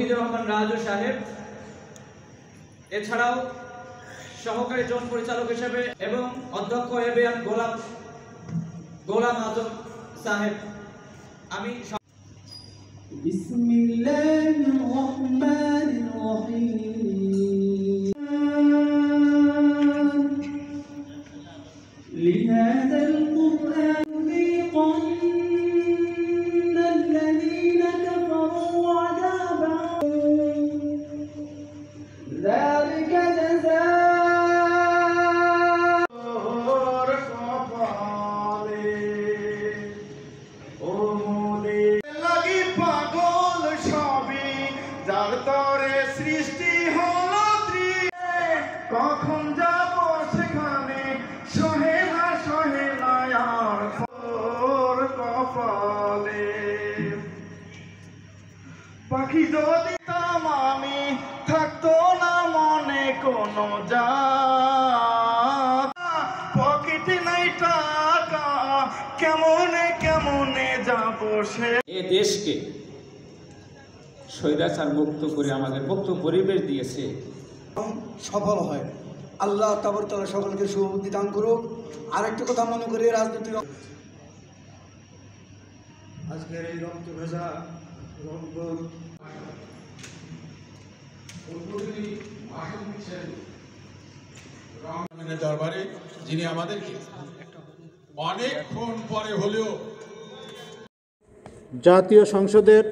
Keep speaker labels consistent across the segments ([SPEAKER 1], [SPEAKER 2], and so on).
[SPEAKER 1] তৌহিদুর রহমান রাজু সাহেব, এছাড়াও সহকারী জোন পরিচালক হিসেবে এবং অধ্যক্ষ এবিএম গোলাম আজম সাহেব। আমি
[SPEAKER 2] বিসমিল্লাহির রহমানির রহিম লিহাদাল কুরআন লিয়াযীকান্নাল্লাযীনা কাফারু আযাবান যালিকা জাযাa'ুর কপালে ও মোদে লাগি পাগল সবই যার তরে সৃষ্টি হলো কখন যাব সেখানে সহে না আর তোর কপালে পাখি যদি তাম আমি থাকতো না মনে কোনো যা পকেটে নাই টাকা কেমনে যাব সে
[SPEAKER 3] এ দেশকে স্বৈরাচার মুক্ত করে আমাদের মুক্ত পরিবেশ দিয়েছে,
[SPEAKER 4] সফল হয়। আল্লাহ তাবারক তাআলা সকলকে শুভবুদ্ধি দান করুক। আরেকটা কথা মনে করি, রাজনীতি আজকের এই রক্ত ভেজা
[SPEAKER 5] দরবারে যিনি আমাদেরকে অনেকক্ষণ পরে হলেও
[SPEAKER 6] জাতীয় সংসদের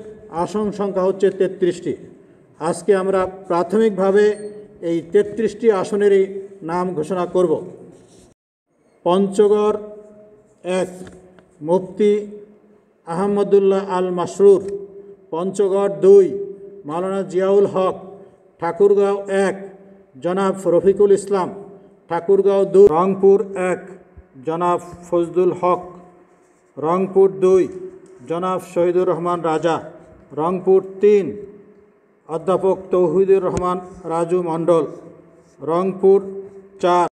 [SPEAKER 6] আসন সংখ্যা হচ্ছে 33টি। আজকে আমরা প্রাথমিকভাবে এই 33টি আসনেরই নাম ঘোষণা করব। পঞ্চগড় 1 মুফতি আহমদুল্লাহ আল মাসরুর, পঞ্চগড় 2 মাওলানা জিয়াউল হক, ঠাকুরগাঁও 1 জনাব রফিকুল ইসলাম, ঠাকুরগাঁও 2 রংপুর 1 জনাব ফজলুল হক, রংপুর 2 জনাব শহীদুর রহমান রাজা, রংপুর 3 অধ্যাপক তৌহিদুর রহমান রাজু মণ্ডল, রংপুর 4